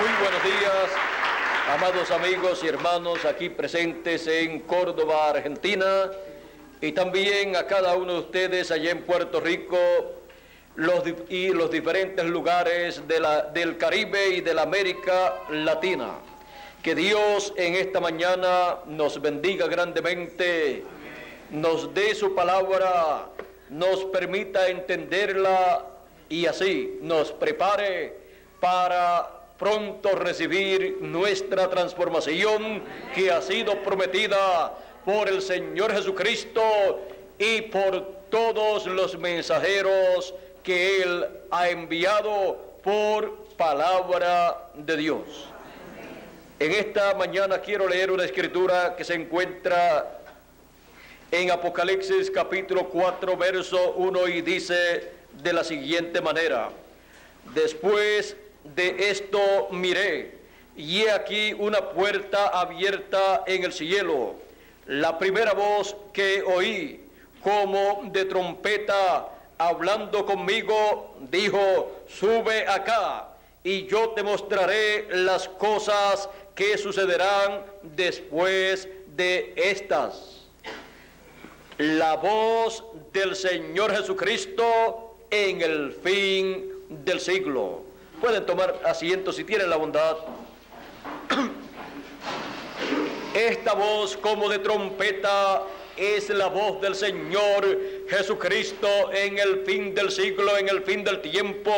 Muy buenos días, amados amigos y hermanos aquí presentes en Córdoba, Argentina, y también a cada uno de ustedes allá en Puerto Rico y los diferentes lugares del Caribe y de la América Latina. Que Dios en esta mañana nos bendiga grandemente, nos dé su palabra, nos permita entenderla y así nos prepare para pronto recibir nuestra transformación que ha sido prometida por el Señor Jesucristo y por todos los mensajeros que Él ha enviado por palabra de Dios. En esta mañana quiero leer una escritura que se encuentra en Apocalipsis capítulo 4, verso 1, y dice de la siguiente manera: después de esto miré, y he aquí una puerta abierta en el cielo. La primera voz que oí, como de trompeta, hablando conmigo, dijo: sube acá, y yo te mostraré las cosas que sucederán después de estas. La voz del Señor Jesucristo en el fin del siglo. Pueden tomar asiento si tienen la bondad. Esta voz como de trompeta es la voz del Señor Jesucristo en el fin del siglo, en el fin del tiempo,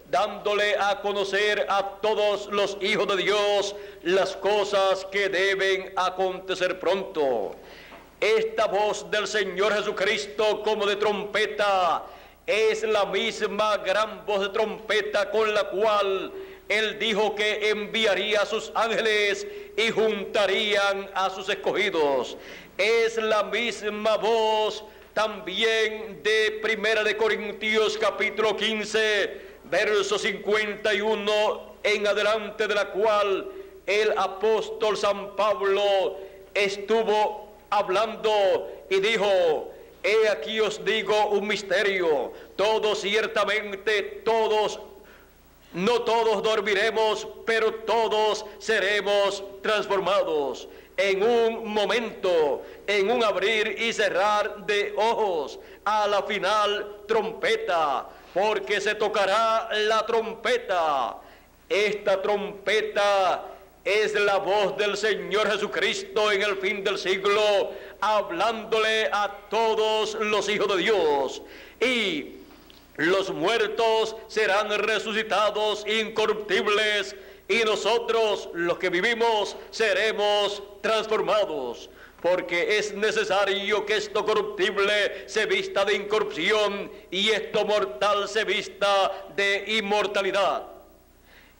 dándole a conocer a todos los hijos de Dios las cosas que deben acontecer pronto. Esta voz del Señor Jesucristo como de trompeta es la misma gran voz de trompeta con la cual Él dijo que enviaría a sus ángeles y juntarían a sus escogidos. Es la misma voz también de Primera de Corintios capítulo 15, verso 51 en adelante, de la cual el apóstol San Pablo estuvo hablando y dijo: he aquí os digo un misterio, todos ciertamente, no todos dormiremos, pero todos seremos transformados en un momento, en un abrir y cerrar de ojos, a la final trompeta, porque se tocará la trompeta. Esta trompeta es la voz del Señor Jesucristo en el fin del siglo, hablándole a todos los hijos de Dios. Y los muertos serán resucitados incorruptibles, y nosotros, los que vivimos, seremos transformados. Porque es necesario que esto corruptible se vista de incorrupción y esto mortal se vista de inmortalidad.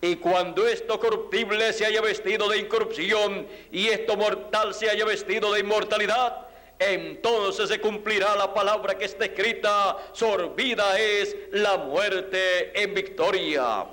Y cuando esto corruptible se haya vestido de incorrupción y esto mortal se haya vestido de inmortalidad, entonces se cumplirá la palabra que está escrita: sorbida es la muerte en victoria.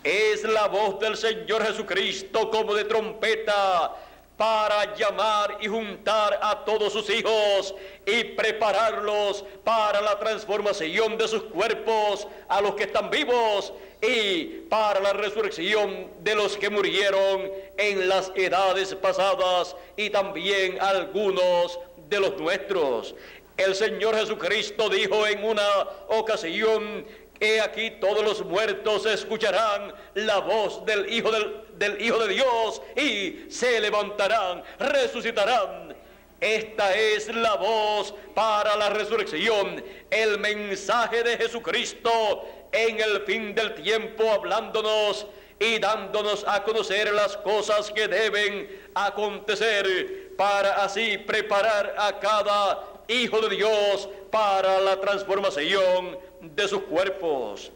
Es la voz del Señor Jesucristo como de trompeta para llamar y juntar a todos sus hijos y prepararlos para la transformación de sus cuerpos, a los que están vivos, y para la resurrección de los que murieron en las edades pasadas y también algunos de los nuestros. El Señor Jesucristo dijo en una ocasión: he aquí todos los muertos escucharán la voz del Hijo de Dios y se levantarán, resucitarán. Esta es la voz para la resurrección, el mensaje de Jesucristo en el fin del tiempo, hablándonos y dándonos a conocer las cosas que deben acontecer, para así preparar a cada hijo de Dios para la transformación de sus cuerpos.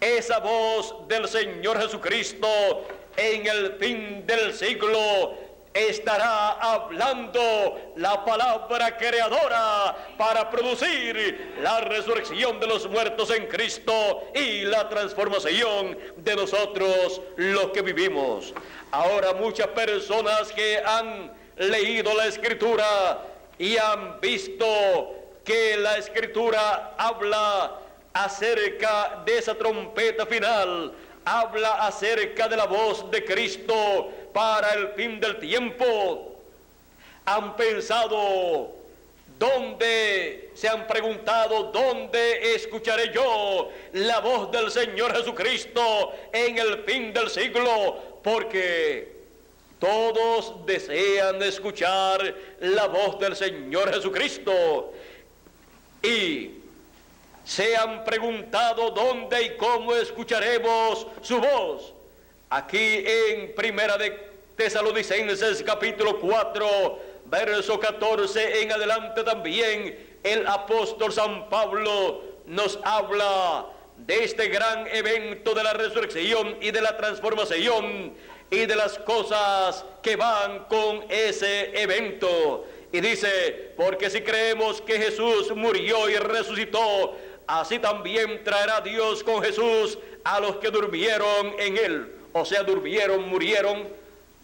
Esa voz del Señor Jesucristo en el fin del siglo estará hablando la palabra creadora para producir la resurrección de los muertos en Cristo y la transformación de nosotros los que vivimos. Ahora muchas personas que han leído la Escritura y han visto que la Escritura habla acerca de esa trompeta final, habla acerca de la voz de Cristo para el fin del tiempo. Han pensado, se han preguntado, ¿dónde escucharé yo la voz del Señor Jesucristo en el fin del siglo? Porque todos desean escuchar la voz del Señor Jesucristo. Y se han preguntado dónde y cómo escucharemos su voz. Aquí en Primera de Tesalonicenses capítulo 4, verso 14 en adelante, también el apóstol San Pablo nos habla de este gran evento de la resurrección y de la transformación y de las cosas que van con ese evento. Y dice, porque si creemos que Jesús murió y resucitó, así también traerá Dios con Jesús a los que durmieron en él. O sea, durmieron, murieron,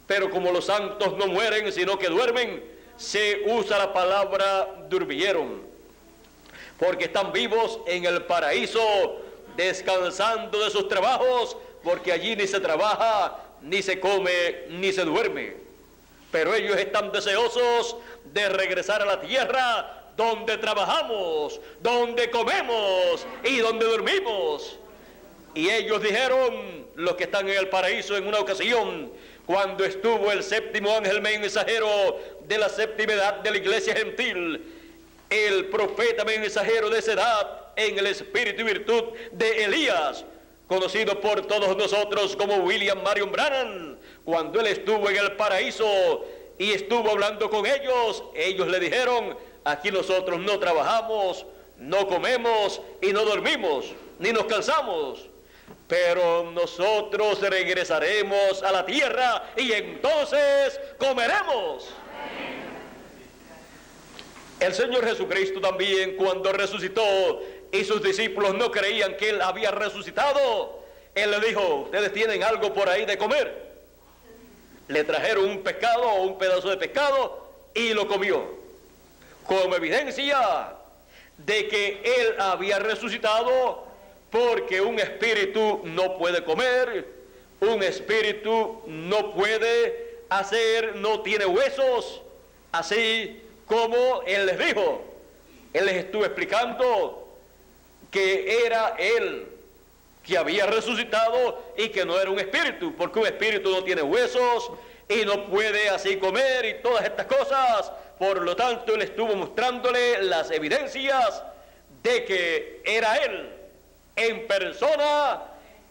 pero como los santos no mueren, sino que duermen, se usa la palabra durmieron, porque están vivos en el paraíso, descansando de sus trabajos, porque allí ni se trabaja, ni se come, ni se duerme. Pero ellos están deseosos de regresar a la tierra, donde trabajamos, donde comemos y donde dormimos. Y ellos dijeron, los que están en el paraíso, en una ocasión, cuando estuvo el séptimo ángel mensajero de la séptima edad de la iglesia gentil, el profeta mensajero de esa edad, en el espíritu y virtud de Elías, conocido por todos nosotros como William Marion Branham, cuando él estuvo en el paraíso y estuvo hablando con ellos, ellos le dijeron, aquí nosotros no trabajamos, no comemos y no dormimos, ni nos cansamos, pero nosotros regresaremos a la tierra y entonces comeremos. El Señor Jesucristo también, cuando resucitó y sus discípulos no creían que Él había resucitado, Él le dijo, ¿ustedes tienen algo por ahí de comer? Le trajeron un pescado o un pedazo de pescado y lo comió, como evidencia de que Él había resucitado, porque un espíritu no puede comer, un espíritu no puede hacer, no tiene huesos, así como Él les dijo. Él les estuvo explicando que era Él que había resucitado y que no era un espíritu, porque un espíritu no tiene huesos y no puede así comer y todas estas cosas. Por lo tanto, Él estuvo mostrándole las evidencias de que era Él en persona,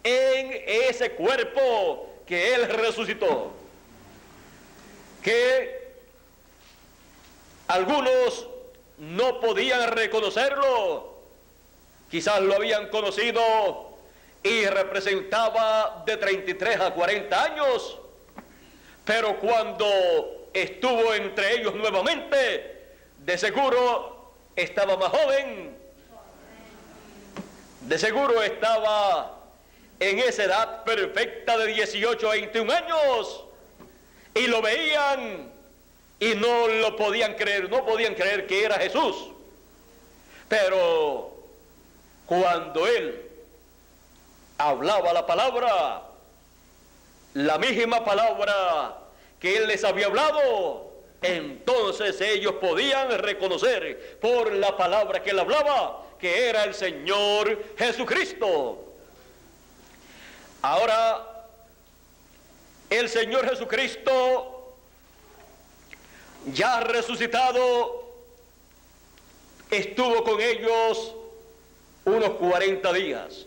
en ese cuerpo que Él resucitó, que algunos no podían reconocerlo, quizás lo habían conocido y representaba de 33 a 40 años, pero cuando estuvo entre ellos nuevamente, de seguro estaba más joven, de seguro estaba en esa edad perfecta de 18 a 21 años, y lo veían y no lo podían creer, no podían creer que era Jesús. Pero cuando Él hablaba la palabra, la misma palabra que Él les había hablado, entonces ellos podían reconocer por la palabra que Él hablaba que era el Señor Jesucristo. Ahora, el Señor Jesucristo, ya resucitado, estuvo con ellos unos 40 días,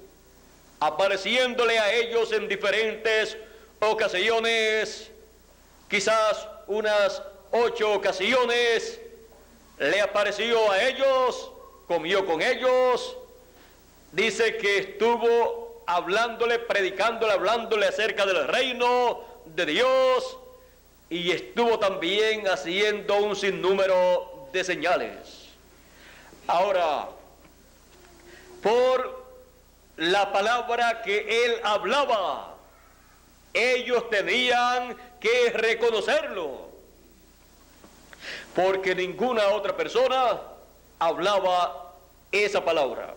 apareciéndole a ellos en diferentes ocasiones, quizás unas 8 ocasiones, le apareció a ellos, comió con ellos, dice que estuvo hablándole, predicándole, hablándole acerca del reino de Dios, y estuvo también haciendo un sinnúmero de señales. Ahora, por la palabra que Él hablaba, ellos tenían que reconocerlo, porque ninguna otra persona hablaba esa palabra.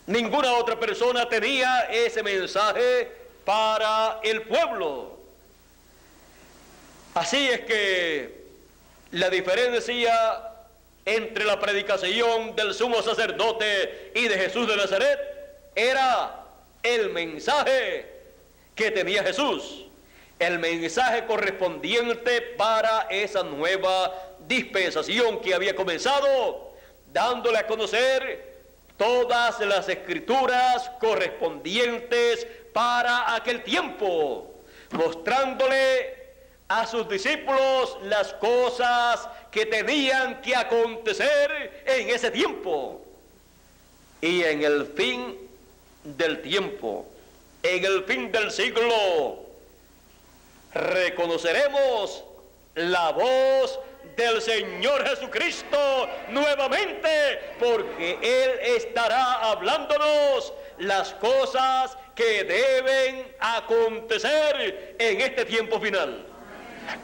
Ninguna otra persona tenía ese mensaje para el pueblo. Así es que la diferencia entre la predicación del sumo sacerdote y de Jesús de Nazaret era el mensaje que tenía Jesús, el mensaje correspondiente para esa nueva dispensación que había comenzado, dándole a conocer todas las escrituras correspondientes para aquel tiempo, mostrándole a sus discípulos las cosas que tenían que acontecer en ese tiempo. Y en el fin del tiempo, en el fin del siglo, reconoceremos la voz del Señor Jesucristo nuevamente, porque Él estará hablándonos las cosas que deben acontecer en este tiempo final.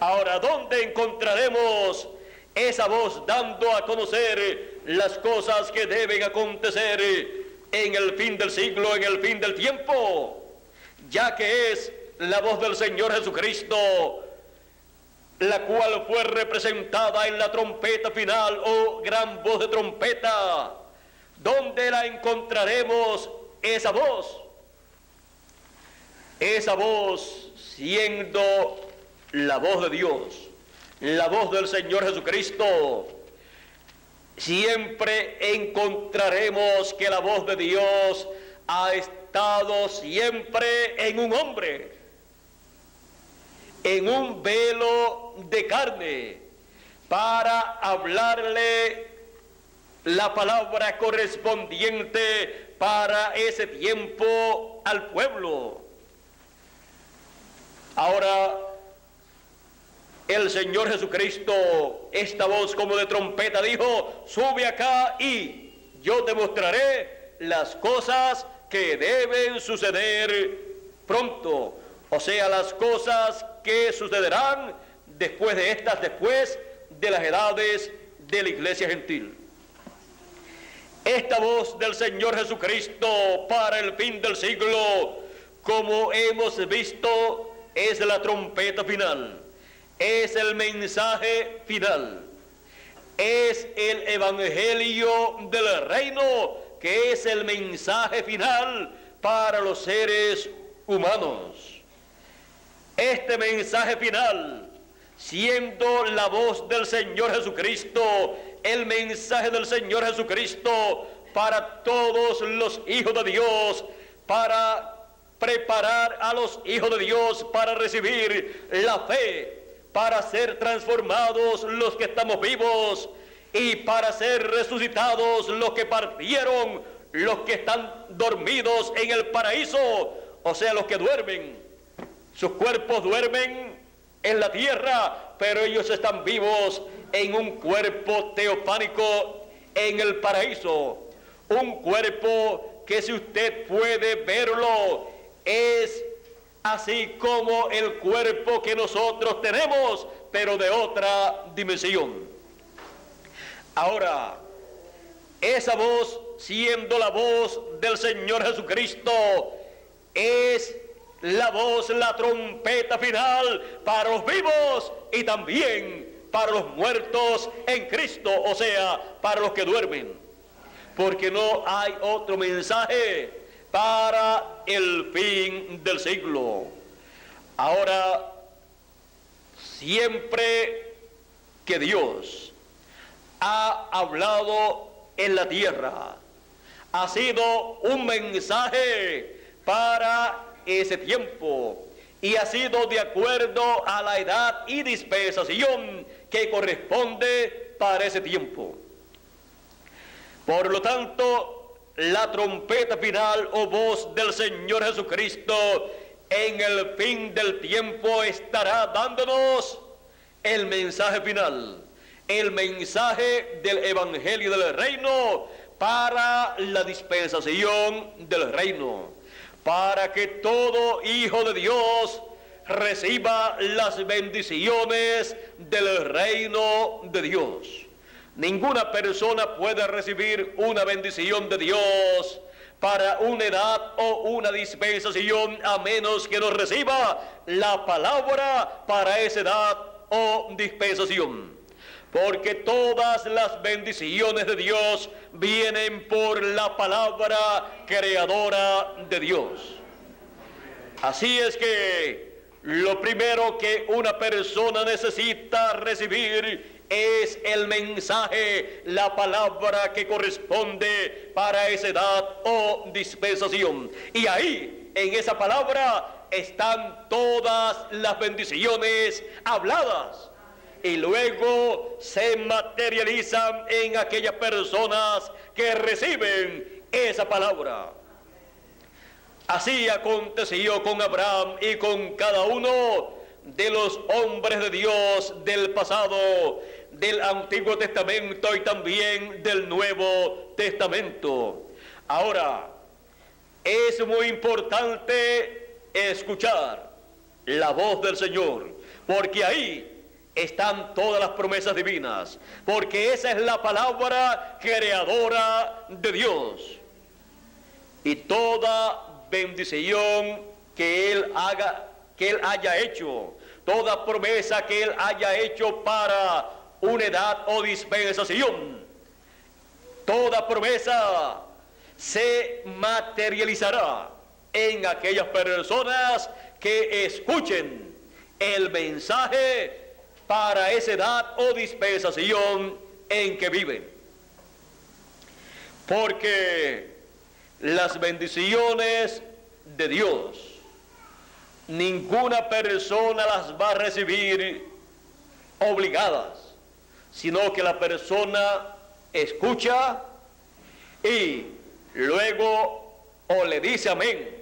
Ahora, ¿dónde encontraremos esa voz dando a conocer las cosas que deben acontecer en el fin del siglo, en el fin del tiempo? Ya que es la voz del Señor Jesucristo, la cual fue representada en la trompeta final o gran voz de trompeta. ¿Dónde la encontraremos esa voz? Esa voz siendo la voz de Dios, la voz del Señor Jesucristo. Siempre encontraremos que la voz de Dios ha estado siempre en un hombre, en un velo de carne, para hablarle la palabra correspondiente para ese tiempo al pueblo. Ahora, el Señor Jesucristo, esta voz como de trompeta, dijo: sube acá y yo te mostraré las cosas que deben suceder pronto. O sea, las cosas que sucederán después de estas, después de las edades de la iglesia gentil. Esta voz del Señor Jesucristo para el fin del siglo, como hemos visto, es la trompeta final, es el mensaje final, es el evangelio del reino, que es el mensaje final para los seres humanos. Este mensaje final, siendo la voz del Señor Jesucristo, el mensaje del Señor Jesucristo para todos los hijos de Dios, para preparar a los hijos de Dios para recibir la fe, para ser transformados los que estamos vivos y para ser resucitados los que partieron, los que están dormidos en el paraíso, o sea, los que duermen. Sus cuerpos duermen en la tierra, pero ellos están vivos en un cuerpo teofánico en el paraíso. Un cuerpo que, si usted puede verlo, es así como el cuerpo que nosotros tenemos, pero de otra dimensión. Ahora, esa voz, siendo la voz del Señor Jesucristo, es la voz, la trompeta final para los vivos y también para los muertos en Cristo, o sea, para los que duermen, porque no hay otro mensaje para el fin del siglo. Ahora, siempre que Dios ha hablado en la tierra, ha sido un mensaje para ese tiempo y ha sido de acuerdo a la edad y dispensación que corresponde para ese tiempo. Por lo tanto, la trompeta final o voz del Señor Jesucristo en el fin del tiempo estará dándonos el mensaje final, el mensaje del evangelio del reino para la dispensación del reino, para que todo hijo de Dios reciba las bendiciones del reino de Dios. Ninguna persona puede recibir una bendición de Dios para una edad o una dispensación, a menos que no reciba la palabra para esa edad o dispensación. Porque todas las bendiciones de Dios vienen por la palabra creadora de Dios. Así es que lo primero que una persona necesita recibir es el mensaje, la palabra que corresponde para esa edad o dispensación. Y ahí, en esa palabra, están todas las bendiciones habladas. Y luego se materializan en aquellas personas que reciben esa palabra. Así aconteció con Abraham y con cada uno de los hombres de Dios del pasado, del Antiguo Testamento y también del Nuevo Testamento. Ahora, es muy importante escuchar la voz del Señor, porque ahí están todas las promesas divinas, porque esa es la palabra creadora de Dios. Y toda bendición que Él haya hecho, toda promesa que Él haya hecho para una edad o dispensación, toda promesa se materializará en aquellas personas que escuchen el mensaje para esa edad o dispensación en que viven. Porque las bendiciones de Dios, ninguna persona las va a recibir obligadas, sino que la persona escucha y luego o le dice amén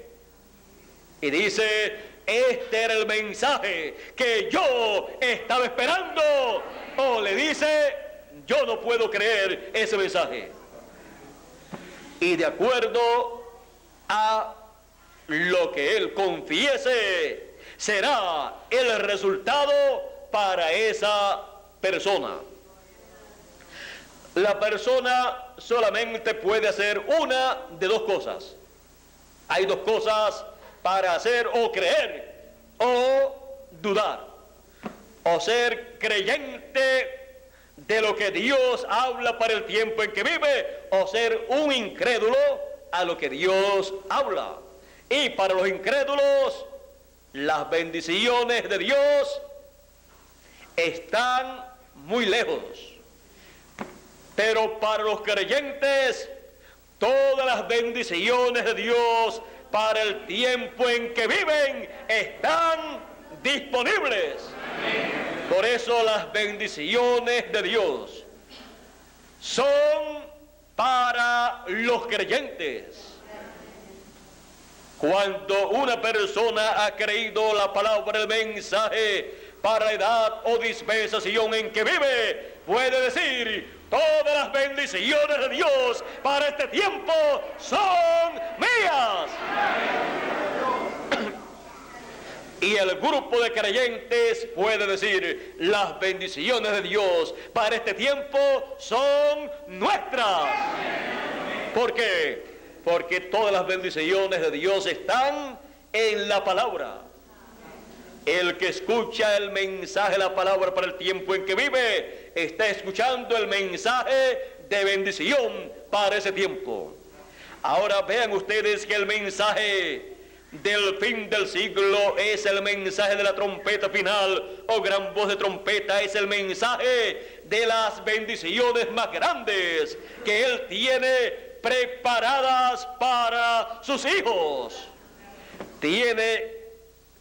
y dice: este era el mensaje que yo estaba esperando, o le dice: yo no puedo creer ese mensaje. Y de acuerdo a lo que él confiese, será el resultado para esa persona. La persona solamente puede hacer una de dos cosas. Hay dos cosas para hacer: o creer o dudar, o ser creyente de lo que Dios habla para el tiempo en que vive, o ser un incrédulo a lo que Dios habla. Y para los incrédulos, las bendiciones de Dios están muy lejos, pero para los creyentes, todas las bendiciones de Dios para el tiempo en que viven están disponibles. Amén. Por eso las bendiciones de Dios son para los creyentes. Cuando una persona ha creído la palabra, el mensaje para la edad o dispensación en que vive, puede decir: todas las bendiciones de Dios para este tiempo son mías. Y el grupo de creyentes puede decir: las bendiciones de Dios para este tiempo son nuestras. ¿Por qué? Porque todas las bendiciones de Dios están en la palabra. El que escucha el mensaje, la palabra para el tiempo en que vive, está escuchando el mensaje de bendición para ese tiempo. Ahora vean ustedes que el mensaje del fin del siglo es el mensaje de la trompeta final, o gran voz de trompeta. Es el mensaje de las bendiciones más grandes que Él tiene preparadas para sus hijos. Tiene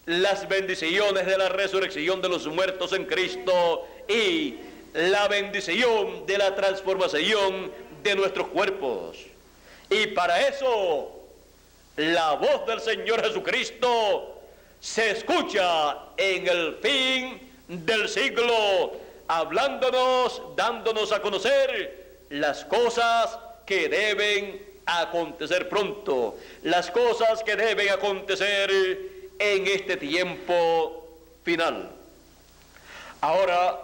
las bendiciones de la resurrección de los muertos en Cristo y la bendición de la transformación de nuestros cuerpos. Y para eso la voz del Señor Jesucristo se escucha en el fin del siglo, hablándonos, dándonos a conocer las cosas que deben acontecer pronto, las cosas que deben acontecer en este tiempo final. Ahora,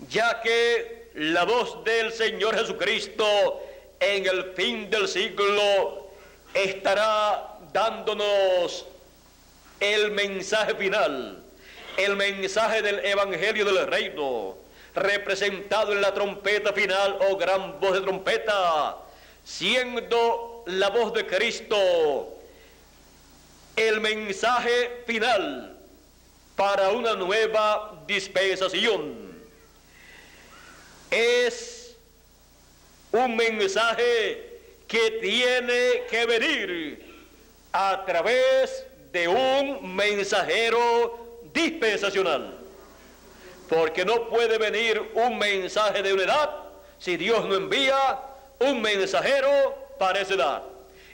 ya que la voz del Señor Jesucristo en el fin del siglo estará dándonos el mensaje final, el mensaje del Evangelio del Reino, representado en la trompeta final o gran voz de trompeta, siendo la voz de Cristo el mensaje final para una nueva dispensación. Es un mensaje que tiene que venir a través de un mensajero dispensacional, porque no puede venir un mensaje de una edad si Dios no envía un mensajero para esa edad,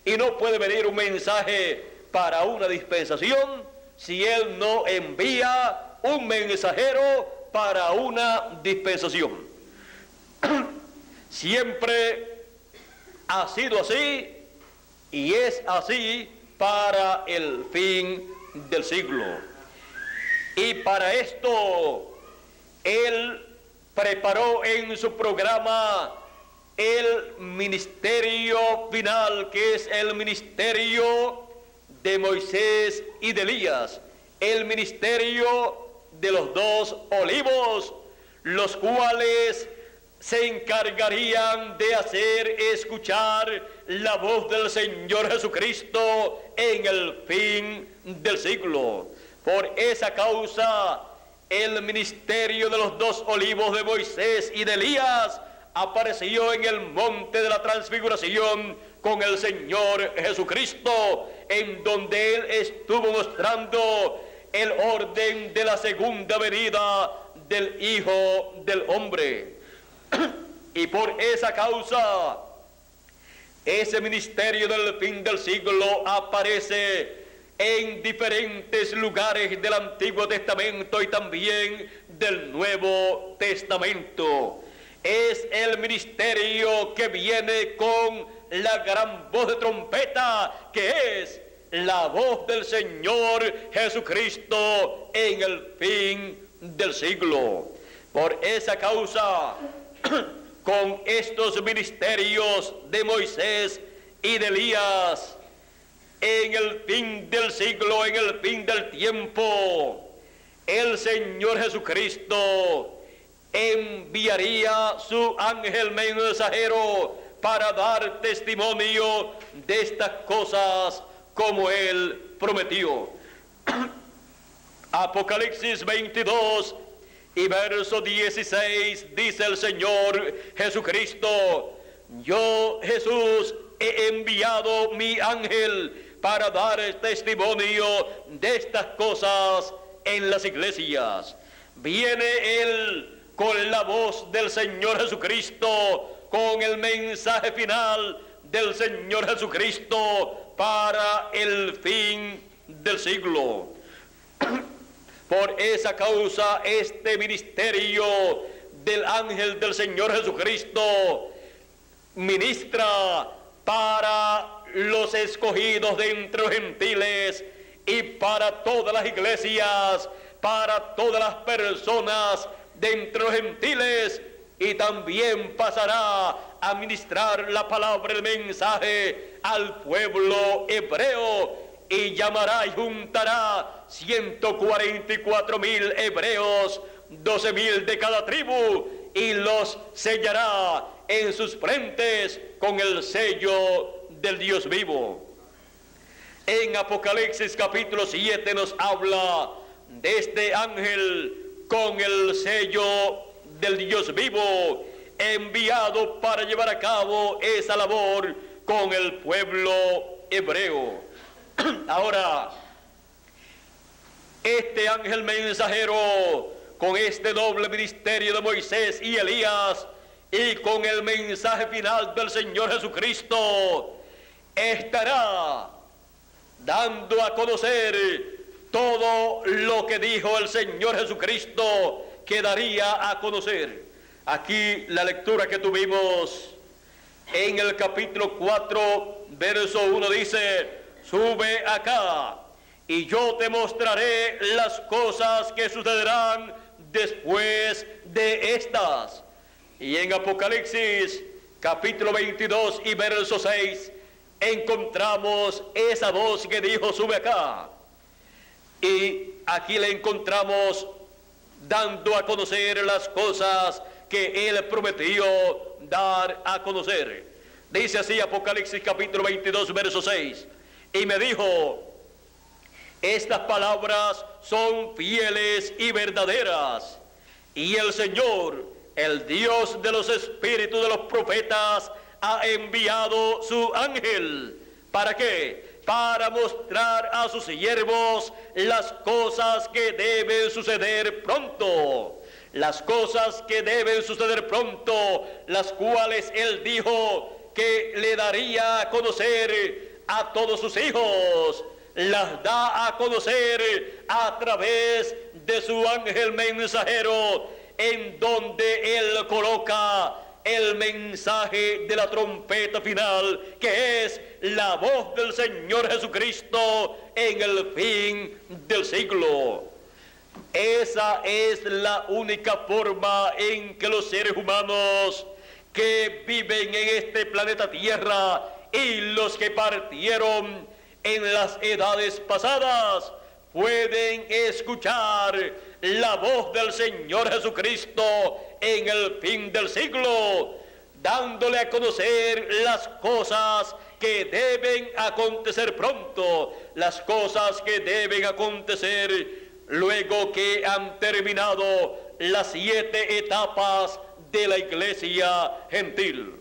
y no puede venir un mensaje para una dispensación si Él no envía un mensajero para una dispensación. Siempre ha sido así y es así para el fin del siglo. Y para esto Él preparó en su programa el ministerio final, que es el ministerio de Moisés y de Elías, el ministerio de los dos olivos, los cuales se encargarían de hacer escuchar la voz del Señor Jesucristo en el fin del siglo. Por esa causa, el ministerio de los dos olivos de Moisés y de Elías apareció en el monte de la transfiguración con el Señor Jesucristo, en donde Él estuvo mostrando el orden de la segunda venida del Hijo del Hombre. Y por esa causa, ese ministerio del fin del siglo aparece en diferentes lugares del Antiguo Testamento y también del Nuevo Testamento. Es el ministerio que viene con la gran voz de trompeta, que es la voz del Señor Jesucristo en el fin del siglo. Por esa causa, con estos ministerios de Moisés y de Elías, en el fin del siglo, en el fin del tiempo, el Señor Jesucristo enviaría su ángel mensajero para dar testimonio de estas cosas como Él prometió. Apocalipsis 22 y verso 16 dice el Señor Jesucristo: yo, Jesús, he enviado mi ángel para dar testimonio de estas cosas en las iglesias. Viene Él con la voz del Señor Jesucristo, con el mensaje final del Señor Jesucristo para el fin del siglo. Por esa causa, este ministerio del ángel del Señor Jesucristo ministra para los escogidos de entre los gentiles y para todas las iglesias, para todas las personas de entre los gentiles, y también pasará a ministrar la palabra, el mensaje al pueblo hebreo, y llamará y juntará 144,000 hebreos, 12,000 de cada tribu, y los sellará en sus frentes con el sello del Dios vivo. En Apocalipsis capítulo 7 nos habla de este ángel con el sello del Dios vivo, enviado para llevar a cabo esa labor con el pueblo hebreo. Ahora, este ángel mensajero, con este doble ministerio de Moisés y Elías, y con el mensaje final del Señor Jesucristo, estará dando a conocer todo lo que dijo el Señor Jesucristo que daría a conocer. Aquí la lectura que tuvimos en el capítulo 4, verso 1 dice: sube acá y yo te mostraré las cosas que sucederán después de estas. Y en Apocalipsis capítulo 22 y verso 6, encontramos esa voz que dijo, sube acá. Y aquí le encontramos dando a conocer las cosas que él prometió dar a conocer. Dice así Apocalipsis capítulo 22, verso 6. Y me dijo, estas palabras son fieles y verdaderas. Y el Señor, el Dios de los espíritus de los profetas, ha enviado su ángel. ¿Para qué? Para mostrar a sus siervos las cosas que deben suceder pronto. Las cosas que deben suceder pronto, las cuales él dijo que le daría a conocer a todos sus hijos. Las da a conocer a través de su ángel mensajero, en donde él coloca el mensaje de la trompeta final, que es la voz del Señor Jesucristo en el fin del siglo. Esa es la única forma en que los seres humanos que viven en este planeta Tierra y los que partieron en las edades pasadas pueden escuchar la voz del Señor Jesucristo en el fin del siglo, dándole a conocer las cosas que deben acontecer pronto, las cosas que deben acontecer luego que han terminado las 7 etapas de la iglesia gentil.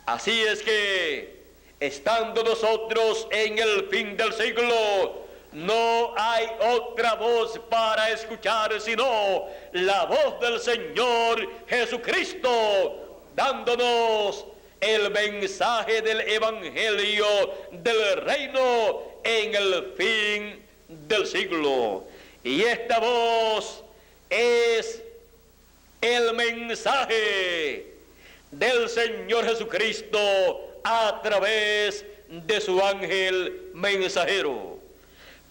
Así es que, estando nosotros en el fin del siglo, no hay otra voz para escuchar sino la voz del Señor Jesucristo, dándonos el mensaje del Evangelio del reino en el fin del siglo. Y esta voz es el mensaje del Señor Jesucristo a través de su ángel mensajero,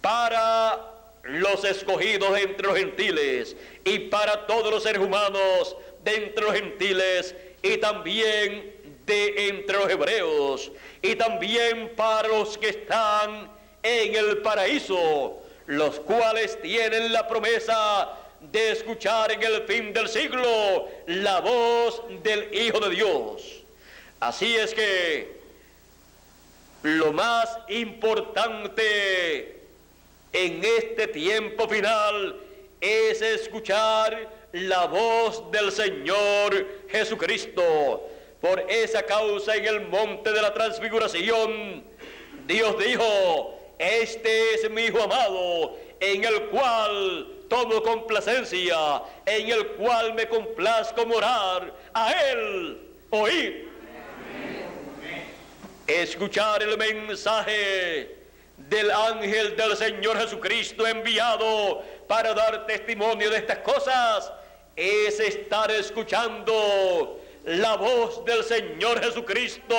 para los escogidos entre los gentiles y para todos los seres humanos de entre los gentiles y también de entre los hebreos, y también para los que están en el paraíso, los cuales tienen la promesa de escuchar en el fin del siglo la voz del Hijo de Dios. Así es que lo más importante en este tiempo final es escuchar la voz del Señor Jesucristo. Por esa causa, en el monte de la transfiguración, Dios dijo: este es mi Hijo amado, en el cual tomo complacencia, en el cual me complazco morar. A él oíd. Escuchar el mensaje del ángel del Señor Jesucristo enviado para dar testimonio de estas cosas es estar escuchando la voz del Señor Jesucristo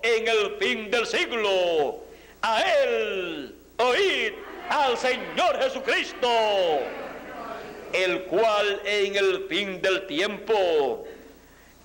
en el fin del siglo. A él oíd, al Señor Jesucristo, el cual en el fin del tiempo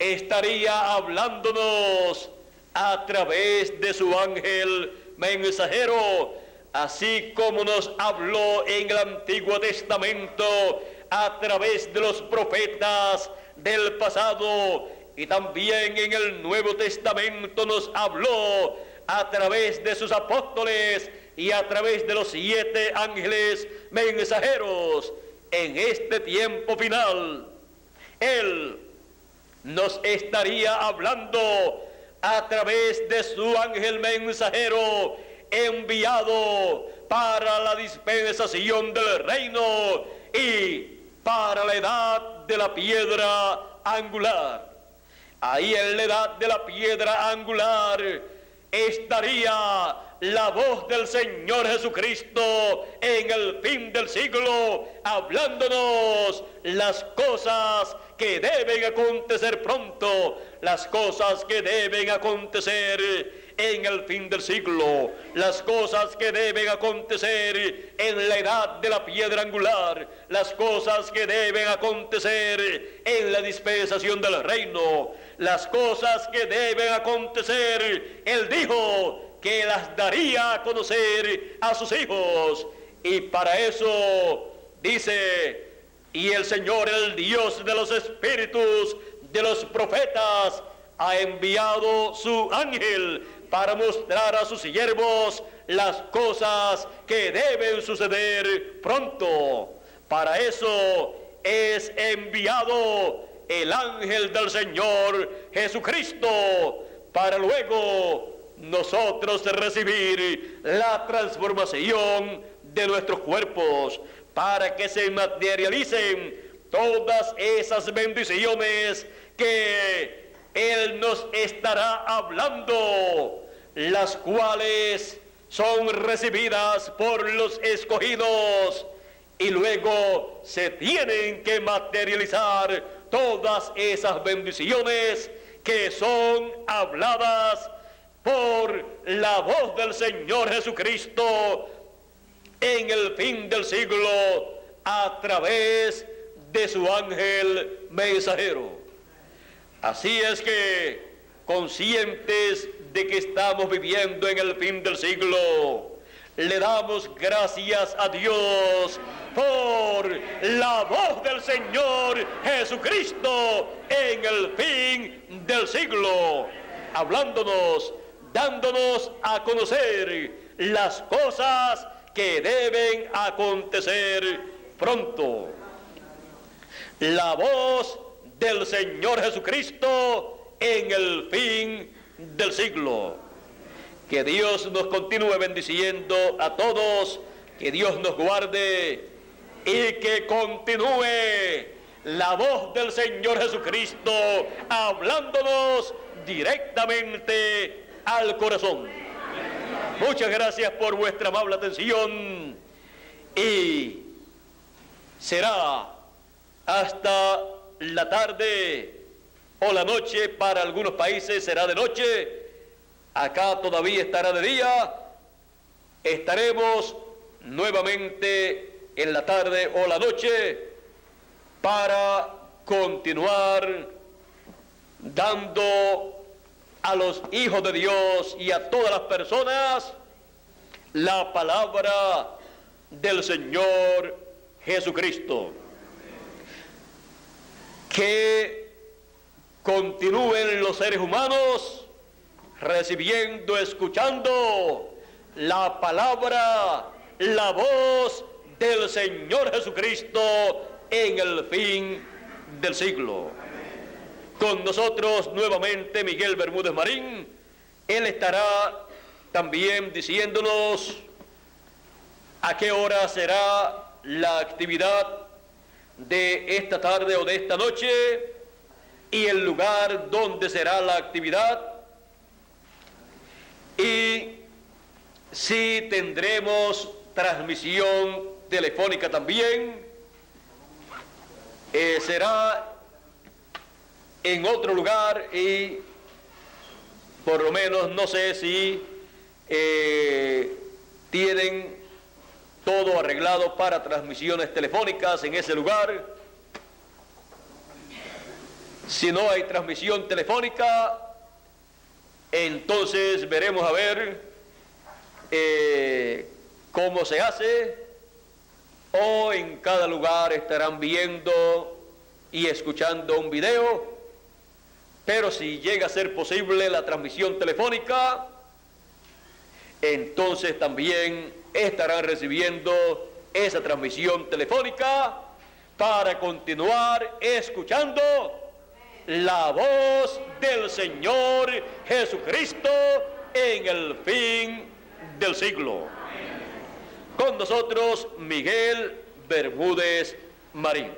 estaría hablándonos a través de su ángel mensajero, así como nos habló en el Antiguo Testamento a través de los profetas del pasado, y también en el Nuevo Testamento nos habló a través de sus apóstoles y a través de los 7 ángeles mensajeros. En este tiempo final, Él nos estaría hablando a través de su ángel mensajero enviado para la dispensación del reino y para la edad de la piedra angular. Ahí en la edad de la piedra angular estaría la voz del Señor Jesucristo en el fin del siglo, hablándonos las cosas que deben acontecer pronto, las cosas que deben acontecer en el fin del siglo, las cosas que deben acontecer en la edad de la piedra angular, las cosas que deben acontecer en la dispensación del reino, las cosas que deben acontecer. Él dijo que las daría a conocer a sus hijos. Y para eso dice: y el Señor, el Dios de los espíritus de los profetas, ha enviado su ángel para mostrar a sus siervos las cosas que deben suceder pronto. Para eso es enviado el ángel del Señor Jesucristo, para luego nosotros recibir la transformación de nuestros cuerpos, para que se materialicen todas esas bendiciones que Él nos estará hablando, las cuales son recibidas por los escogidos, y luego se tienen que materializar todas esas bendiciones que son habladas por la voz del Señor Jesucristo en el fin del siglo a través de su ángel mensajero. Así es que, conscientes de que estamos viviendo en el fin del siglo, le damos gracias a Dios por la voz del Señor Jesucristo en el fin del siglo, hablándonos, dándonos a conocer las cosas que deben acontecer pronto. La voz del Señor Jesucristo en el fin del siglo. Que Dios nos continúe bendiciendo a todos, que Dios nos guarde y que continúe la voz del Señor Jesucristo hablándonos directamente al corazón. Muchas gracias por vuestra amable atención y será hasta la tarde o la noche. Para algunos países será de noche, acá todavía estará de día. Estaremos nuevamente en la tarde o la noche para continuar dando a los hijos de Dios y a todas las personas la palabra del Señor Jesucristo. Que continúen los seres humanos recibiendo, escuchando la palabra, la voz del Señor Jesucristo en el fin del siglo. Con nosotros nuevamente Miguel Bermúdez Marín. Él estará también diciéndonos a qué hora será la actividad de esta tarde o de esta noche y el lugar donde será la actividad, y si tendremos transmisión telefónica también. Será en otro lugar y por lo menos no sé si tienen todo arreglado para transmisiones telefónicas en ese lugar. Si no hay transmisión telefónica, entonces veremos a ver cómo se hace, o en cada lugar estarán viendo y escuchando un video. Pero si llega a ser posible la transmisión telefónica, entonces también estarán recibiendo esa transmisión telefónica para continuar escuchando la voz del Señor Jesucristo en el fin del siglo. Con nosotros Miguel Bermúdez Marín.